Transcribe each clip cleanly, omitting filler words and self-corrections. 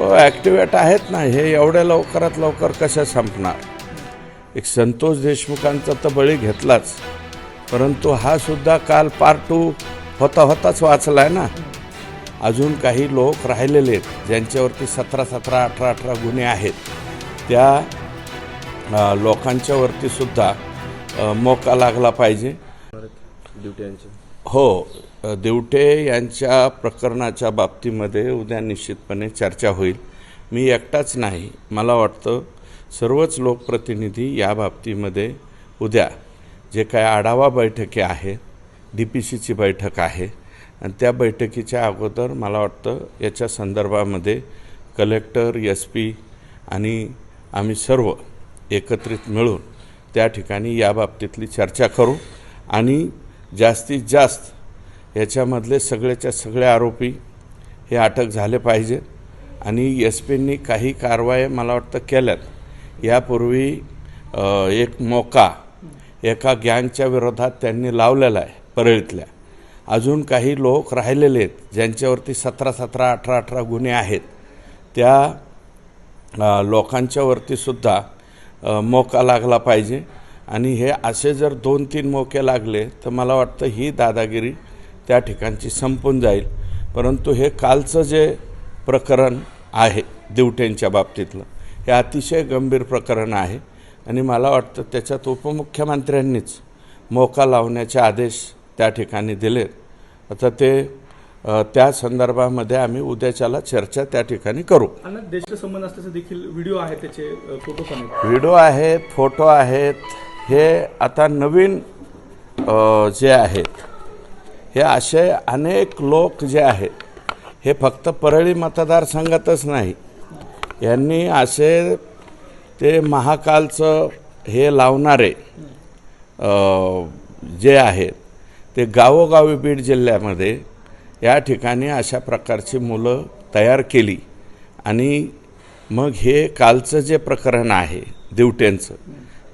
Activate आहेत ना, हे एवढ्या लवकरात लवकर कसं संपणार. एक संतोष देशमुखांचा तर बळी घेतलाच, परंतु हा सुद्धा काल पार्ट 2 होताच वाचलाय ना. अजून काही लोक राहिलेले आहेत ज्यांच्यावरती 17, 18 गुन्हे आहेत. त्या लोकांच्यावरती सुद्धा मोका लागला पाहिजे. हो, दिवटे यांच्या प्रकरणाच्या बाबतीमध्ये उद्या निश्चितपणे चर्चा होईल. मी एकटाच नाही, मला वाटतं सर्वच लोकप्रतिनिधी या बाबतीमध्ये उद्या जे काय आढावा बैठकी आहे, DPCची बैठक आहे आणि त्या बैठकीच्या अगोदर मला वाटतं याच्या संदर्भामध्ये कलेक्टर, SP आणि आम्ही सर्व एकत्रित मिळून त्या ठिकाणी या बाबतीतली चर्चा करू आणि जास्तीत जास्त याच्यामधले सगळेच्या सगळे आरोपी हे अटक झाले पाहिजे. आणि SPंनी काही कारवाई मला वाटतं केल्यात. यापूर्वी एक मोका एका गँगच्या विरोधात त्यांनी लावलेला आहे परळीतल्या. अजून काही लोक राहिलेले आहेत ज्यांच्यावरती 17, 18 गुन्हे आहेत. त्या लोकांच्यावरती सुद्धा मोका लागला पाहिजे. आणि हे असे जर 2-3 मोके लागले तर मला वाटतं ही दादागिरी त्या ठिकाणची संपून जाईल. परंतु हे कालचं जे प्रकरण आहे दिवटेंच्या बाबतीतलं, हे अतिशय गंभीर प्रकरण आहे आणि मला वाटतं त्याच्यात उपमुख्यमंत्र्यांनीच मोका लावण्याचे आदेश त्या ठिकाणी दिलेत. आता ते त्या संदर्भामध्ये आम्ही उद्याच्याला चर्चा त्या ठिकाणी करू. देशचे संबंध असल्याचे देखील व्हिडिओ आहेत, त्याचे फोटो पण आहेत. व्हिडिओ आहेत, फोटो आहेत. हे आता नवीन जे आहेत हे असे अनेक लोक जे आहेत, हे फक्त परळी मतदारसंघातच नाही, यांनी असे ते महाकालचं हे लावणारे जे आहेत ते गावोगावी बीड जिल्ह्यामध्ये या ठिकाणी अशा प्रकारची मुलं तयार केली. आणि मग हे कालचं जे प्रकरण आहे दिवटेंचं,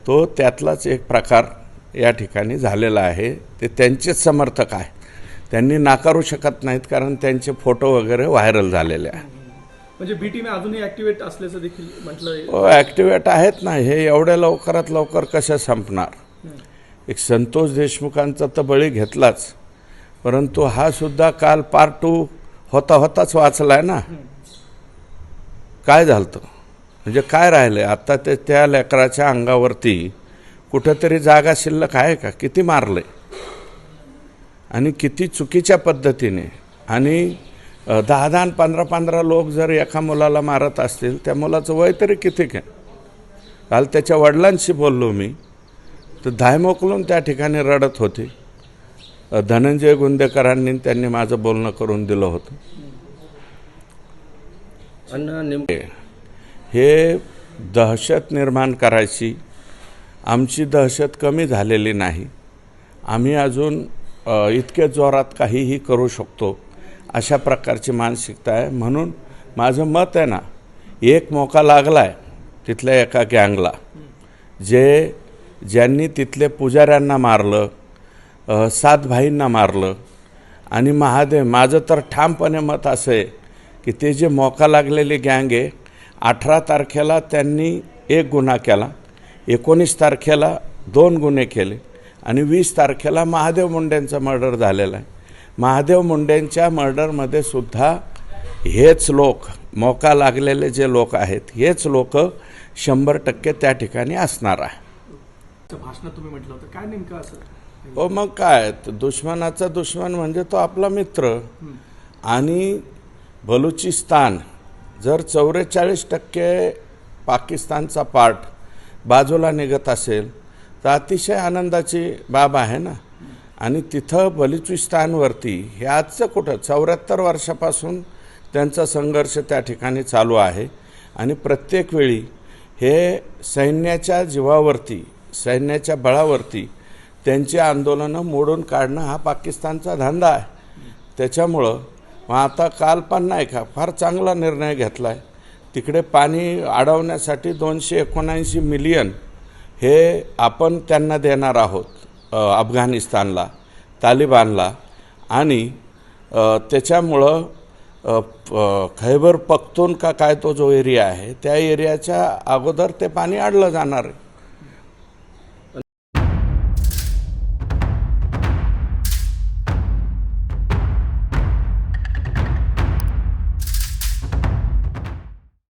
तो त्यातलाच एक प्रकार या ठिकाणी झालेला आहे. ते त्यांचेच समर्थक आहेत, त्यांनी नाकारू शकत नाहीत कारण त्यांचे फोटो वगैरे व्हायरल झालेले आहेत. म्हणजे बी टीम अजूनही ॲक्टिवेट असल्याचं देखील म्हटलं. ॲक्टिवेट आहेत ना, हे एवढ्या लवकरात लवकर कसं संपणार. एक संतोष देशमुखांचा तर बळी घेतलाच, परंतु हा सुद्धा काल पार्ट 2 होताच वाचलाय ना. काय झालं म्हणजे काय राहिलं आता ते त्या लेकराच्या अंगावरती कुठंतरी जागा शिल्लक आहे का. किती मारले आणि किती चुकीच्या पद्धतीने. आणि 10 15 लोक जर एका मुलाला मारत असतील, त्या मुलाचं वय तरी किती काय. काल त्याच्या वडिलांशी बोललो मी, तर धाय मोकलून त्या ठिकाणी रडत होते. धनंजय गुंदेकरांनी त्यांनी माझं बोलणं करून दिलं होतं. हे दहशत निर्माण करायची आमची दहशत कमी झालेली नाही. आम्ही अजून इतके जोरात काहीही करू शकतो अशा प्रकारची मानसिकता आहे. म्हणून माझं मत आहे ना, एक मोका लागला आहे तिथल्या एका गँगला, ज्यांनी तिथले पुजाऱ्यांना मारलं, 7 भाईंना मारलं. आणि महादेव, माझं तर ठामपणे मत असं आहे की ते जे मोका लागलेली गँग आहे, 18 तारखेला त्यांनी 1 गुन्हा केला, 19 तारखेला 2 गुन्हे केले आणि 20 तारखेला महादेव मुंडेंचा मर्डर झालेला आहे. महादेव मुंडेंच्या मर्डरमध्ये सुद्धा हेच लोक, मोका लागलेले जे लोक आहेत, हेच लोक 100% त्या ठिकाणी असणार आहे. भाषणात तुम्ही म्हटलं होतं, काय नेमकं असं. हो, मग काय, दुश्मनाचा दुश्मन म्हणजे तो आपला मित्र. आणि बलुचिस्तान जर 44% पाकिस्तानचा पार्ट बाजूला निघत असेल तर अतिशय आनंदाची बाब आहे ना. आणि तिथं बलुचिस्तानवरती हे आजचं कुठं 74 वर्षापासून त्यांचा संघर्ष त्या ठिकाणी चालू आहे. आणि प्रत्येक वेळी हे सैन्याच्या जीवावरती, सैन्याच्या बळावरती त्यांची आंदोलनं मोडून काढणं हा पाकिस्तानचा धंदा आहे. त्याच्यामुळं मग आता काल पण नाही का फार चांगला निर्णय घेतला आहे. तिकडे पाणी अडवण्यासाठी 279 मिलियन हे आपण त्यांना देणार आहोत अफगाणिस्तानला, तालिबानला. आणि त्याच्यामुळं खैबर पख्तून का काय तो जो एरिया आहे त्या एरियाच्या अगोदर ते पाणी अडलं जाणार आहे.